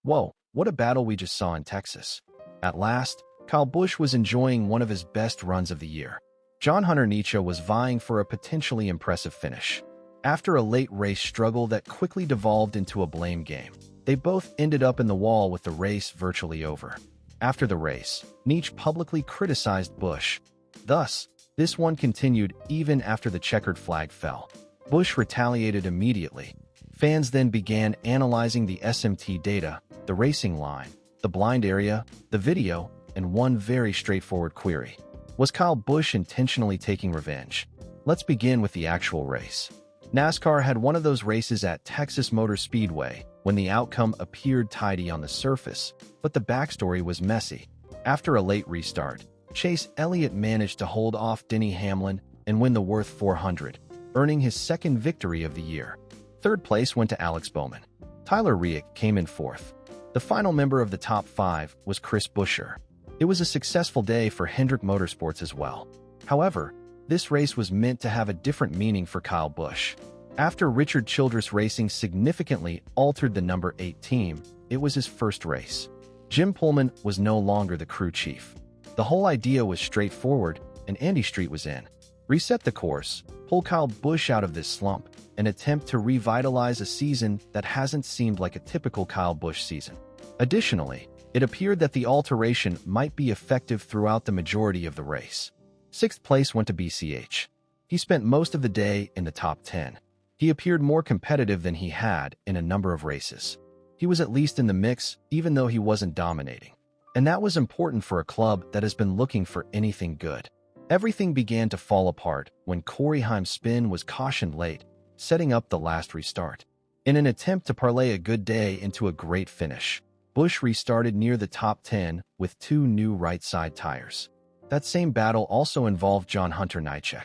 Whoa, what a battle we just saw in Texas. At last, Kyle Busch was enjoying one of his best runs of the year. John Hunter Nietzsche was vying for a potentially impressive finish. After a late race struggle that quickly devolved into a blame game, they both ended up in the wall with the race virtually over. After the race, Nietzsche publicly criticized Busch. Thus, this one continued even after the checkered flag fell. Busch retaliated immediately. Fans then began analyzing the SMT data, the racing line, the blind area, the video, and one very straightforward query. Was Kyle Busch intentionally taking revenge? Let's begin with the actual race. NASCAR had one of those races at Texas Motor Speedway when the outcome appeared tidy on the surface, but the backstory was messy. After a late restart, Chase Elliott managed to hold off Denny Hamlin and win the Worth 400, earning his second victory of the year. Third place went to Alex Bowman. Tyler Reddick came in fourth. The final member of the top five was Chris Buescher. It was a successful day for Hendrick Motorsports as well. However, this race was meant to have a different meaning for Kyle Busch. After Richard Childress Racing significantly altered the number 8 team, it was his first race. Jim Pullman was no longer the crew chief. The whole idea was straightforward, and Andy Street was in. Reset the course, pull Kyle Busch out of this slump, and attempt to revitalize a season that hasn't seemed like a typical Kyle Busch season. Additionally, it appeared that the alteration might be effective throughout the majority of the race. Sixth place went to BCH. He spent most of the day in the top 10. He appeared more competitive than he had in a number of races. He was at least in the mix, even though he wasn't dominating. And that was important for a club that has been looking for anything good. Everything began to fall apart when Corey Haim's spin was cautioned late, setting up the last restart. In an attempt to parlay a good day into a great finish, Busch restarted near the top 10 with 2 new right-side tires. That same battle also involved John Hunter Nietzsche.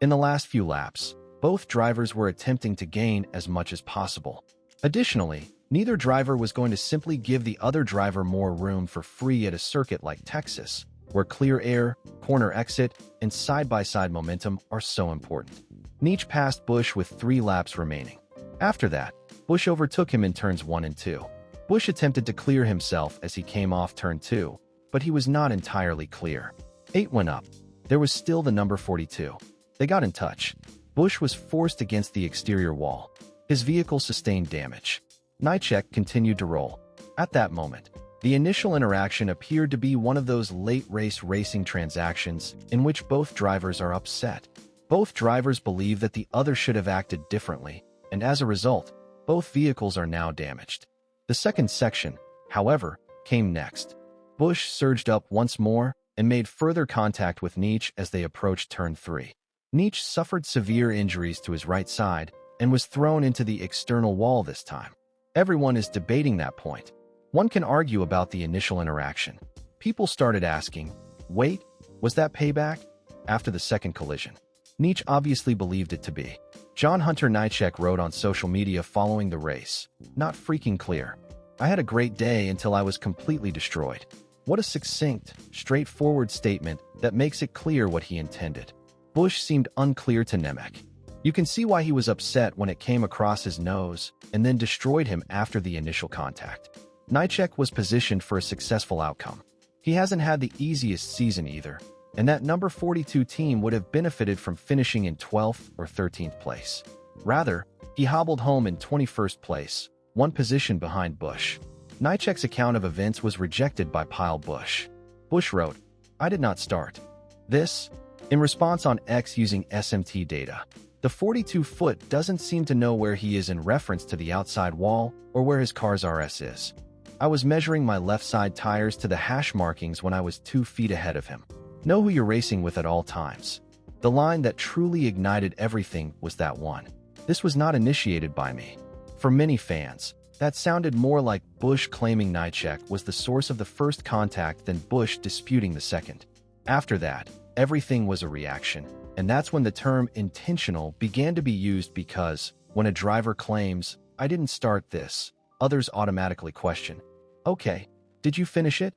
In the last few laps, both drivers were attempting to gain as much as possible. Additionally, neither driver was going to simply give the other driver more room for free at a circuit like Texas, where clear air, corner exit, and side-by-side momentum are so important. Nietzsche passed Busch with 3 laps remaining. After that, Busch overtook him in turns 1 and 2. Busch attempted to clear himself as he came off turn 2, but he was not entirely clear. 8 went up. There was still the number 42. They got in touch. Busch was forced against the exterior wall. His vehicle sustained damage. Nietzsche continued to roll. At that moment, the initial interaction appeared to be one of those late-race racing transactions in which both drivers are upset. Both drivers believe that the other should have acted differently, and as a result, both vehicles are now damaged. The second section, however, came next. Busch surged up once more and made further contact with Nietzsche as they approached turn 3. Nietzsche suffered severe injuries to his right side and was thrown into the external wall this time. Everyone is debating that point. One can argue about the initial interaction. People started asking, wait, was that payback? After the second collision. Nietzsche obviously believed it to be. John Hunter Nietzsche wrote on social media following the race, "Not freaking clear. I had a great day until I was completely destroyed." What a succinct, straightforward statement that makes it clear what he intended. Busch seemed unclear to Nemec. You can see why he was upset when it came across his nose and then destroyed him after the initial contact. Nietzsche was positioned for a successful outcome. He hasn't had the easiest season either, and that number 42 team would have benefited from finishing in 12th or 13th place. Rather, he hobbled home in 21st place, 1 position behind Busch. Nietzsche's account of events was rejected by Kyle Busch. Busch wrote, "I did not start this." In response on X using SMT data, the 42-foot doesn't seem to know where he is in reference to the outside wall or where his car's RS is. "I was measuring my left side tires to the hash markings when I was 2 feet ahead of him. Know who you're racing with at all times." The line that truly ignited everything was that one. "This was not initiated by me." For many fans, that sounded more like Busch claiming Nietzsche was the source of the first contact than Busch disputing the second. After that, everything was a reaction, and that's when the term intentional began to be used because, when a driver claims, "I didn't start this," others automatically question, "Okay, did you finish it?"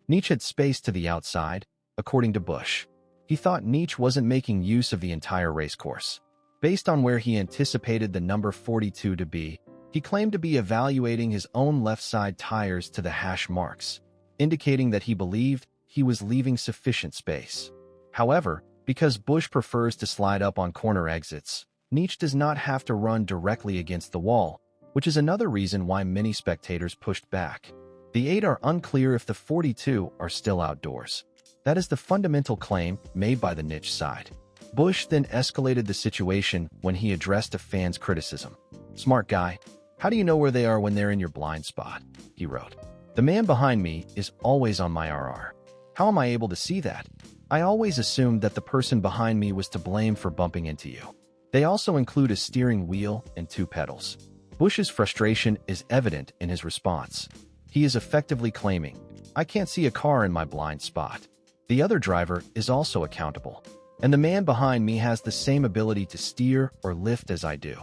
Nietzsche had space to the outside, according to Busch. He thought Nietzsche wasn't making use of the entire racecourse. Based on where he anticipated the number 42 to be, He claimed to be evaluating his own left side tires to the hash marks, indicating that he believed he was leaving sufficient space. However, because Busch prefers to slide up on corner exits, Nietzsche does not have to run directly against the wall, which is another reason why many spectators pushed back. The 8 are unclear if the 42 are still outdoors. That is the fundamental claim made by the Nietzsche side. Busch then escalated the situation when he addressed a fan's criticism. "Smart guy, how do you know where they are when they're in your blind spot?" he wrote. "The man behind me is always on my RR. How am I able to see that? I always assumed that the person behind me was to blame for bumping into you." They also include a steering wheel and 2 pedals. Busch's frustration is evident in his response. He is effectively claiming, "I can't see a car in my blind spot." The other driver is also accountable, and the man behind me has the same ability to steer or lift as I do.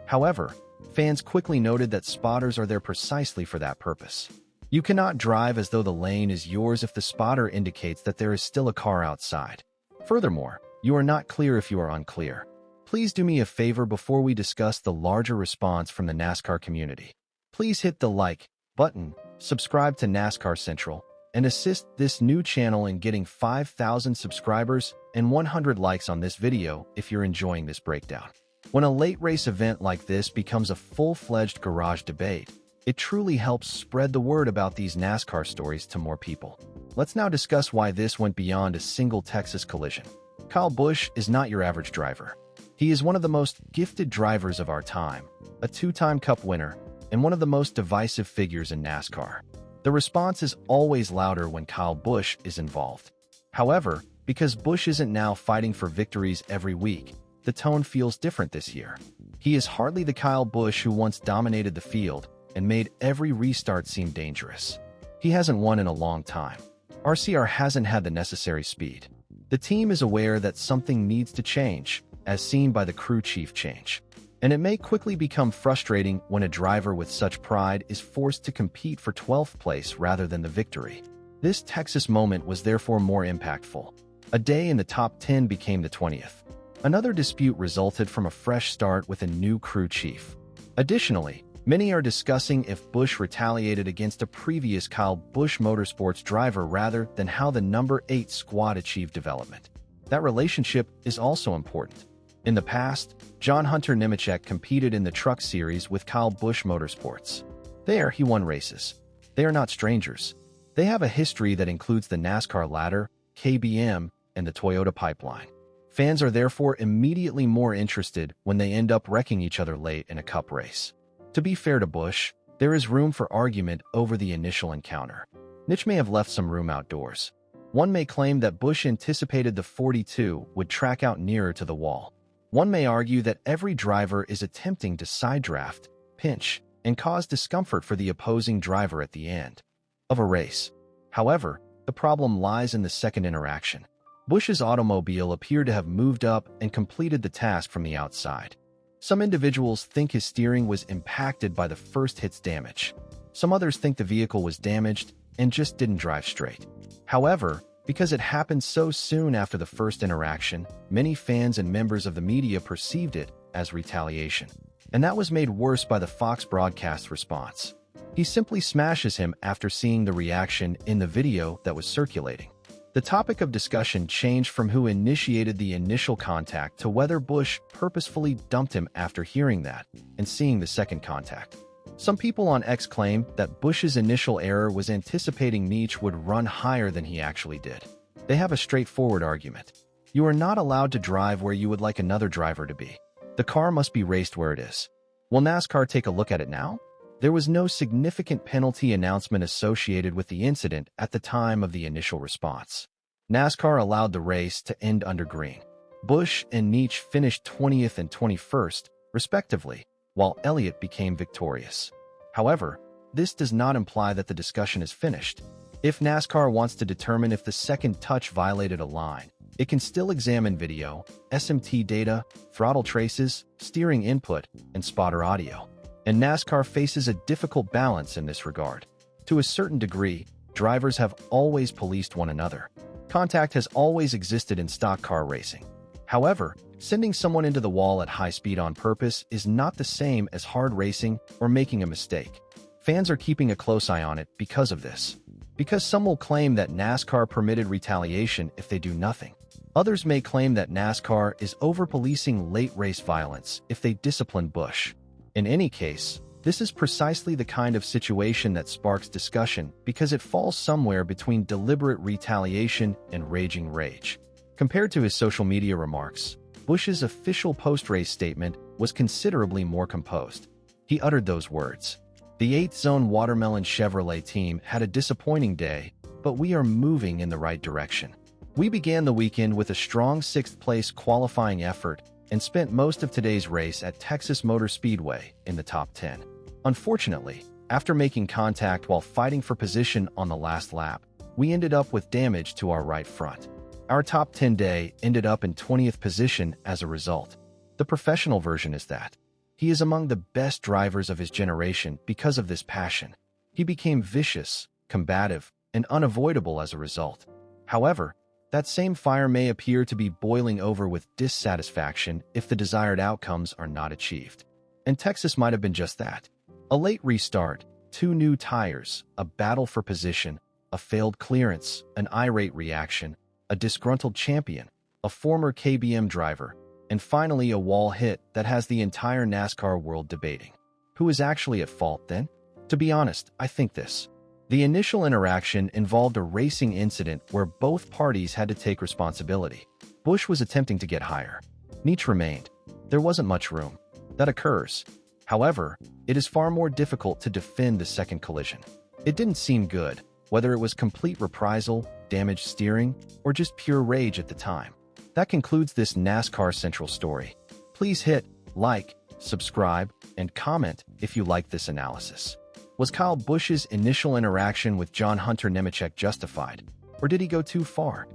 However, fans quickly noted that spotters are there precisely for that purpose. You cannot drive as though the lane is yours if the spotter indicates that there is still a car outside. Furthermore, you are not clear if you are unclear. Please do me a favor before we discuss the larger response from the NASCAR community. Please hit the like button, subscribe to NASCAR Central, and assist this new channel in getting 5,000 subscribers and 100 likes on this video if you're enjoying this breakdown. When a late race event like this becomes a full-fledged garage debate, it truly helps spread the word about these NASCAR stories to more people. Let's now discuss why this went beyond a single Texas collision. Kyle Busch is not your average driver. He is one of the most gifted drivers of our time, a 2-time Cup winner, and one of the most divisive figures in NASCAR. The response is always louder when Kyle Busch is involved. However, because Busch isn't now fighting for victories every week, the tone feels different this year. He is hardly the Kyle Busch who once dominated the field and made every restart seem dangerous. He hasn't won in a long time. RCR hasn't had the necessary speed. The team is aware that something needs to change, as seen by the crew chief change. And it may quickly become frustrating when a driver with such pride is forced to compete for 12th place rather than the victory. This Texas moment was therefore more impactful. A day in the top 10 became the 20th. Another dispute resulted from a fresh start with a new crew chief. Additionally, many are discussing if Busch retaliated against a previous Kyle Busch Motorsports driver rather than how the number 8 squad achieved development. That relationship is also important. In the past, John Hunter Nemechek competed in the Truck Series with Kyle Busch Motorsports. There, he won races. They are not strangers. They have a history that includes the NASCAR ladder, KBM, and the Toyota pipeline. Fans are therefore immediately more interested when they end up wrecking each other late in a Cup race. To be fair to Busch, there is room for argument over the initial encounter. Nietzsche may have left some room outdoors. One may claim that Busch anticipated the 42 would track out nearer to the wall. One may argue that every driver is attempting to side draft, pinch, and cause discomfort for the opposing driver at the end of a race. However, the problem lies in the second interaction. Busch's automobile appeared to have moved up and completed the task from the outside. Some individuals think his steering was impacted by the first hit's damage. Some others think the vehicle was damaged and just didn't drive straight. However, because it happened so soon after the first interaction, many fans and members of the media perceived it as retaliation. And that was made worse by the Fox broadcast response. He simply smashes him after seeing the reaction in the video that was circulating. The topic of discussion changed from who initiated the initial contact to whether Busch purposefully dumped him after hearing that and seeing the second contact. Some people on X claim that Busch's initial error was anticipating Nietzsche would run higher than he actually did. They have a straightforward argument. You are not allowed to drive where you would like another driver to be. The car must be raced where it is. Will NASCAR take a look at it now? There was no significant penalty announcement associated with the incident at the time of the initial response. NASCAR allowed the race to end under green. Busch and Nietzsche finished 20th and 21st, respectively, while Elliott became victorious. However, this does not imply that the discussion is finished. If NASCAR wants to determine if the second touch violated a line, it can still examine video, SMT data, throttle traces, steering input, and spotter audio. And NASCAR faces a difficult balance in this regard. To a certain degree, drivers have always policed one another. Contact has always existed in stock car racing. However, sending someone into the wall at high speed on purpose is not the same as hard racing or making a mistake. Fans are keeping a close eye on it because of this. Because some will claim that NASCAR permitted retaliation if they do nothing. Others may claim that NASCAR is over-policing late race violence if they discipline Busch. In any case, this is precisely the kind of situation that sparks discussion because it falls somewhere between deliberate retaliation and raging rage. Compared to his social media remarks, Busch's official post-race statement was considerably more composed. He uttered those words. The 8th Zone Watermelon Chevrolet team had a disappointing day, but we are moving in the right direction. We began the weekend with a strong 6th-place qualifying effort and spent most of today's race at Texas Motor Speedway in the top 10. Unfortunately, after making contact while fighting for position on the last lap, we ended up with damage to our right front. Our top 10 day ended up in 20th position as a result. The professional version is that he is among the best drivers of his generation because of this passion. He became vicious, combative, and unavoidable as a result. However, that same fire may appear to be boiling over with dissatisfaction if the desired outcomes are not achieved. And Texas might have been just that. A late restart, 2 new tires, a battle for position, a failed clearance, an irate reaction, a disgruntled champion, a former KBM driver, and finally a wall hit that has the entire NASCAR world debating. Who is actually at fault then? To be honest, I think this. The initial interaction involved a racing incident where both parties had to take responsibility. Busch was attempting to get higher. Nietzsche remained. There wasn't much room. That occurs. However, it is far more difficult to defend the second collision. It didn't seem good, whether it was complete reprisal, damaged steering, or just pure rage at the time. That concludes this NASCAR Central story. Please hit like, subscribe, and comment if you like this analysis. Was Kyle Busch's initial interaction with John Hunter Nemechek justified, or did he go too far?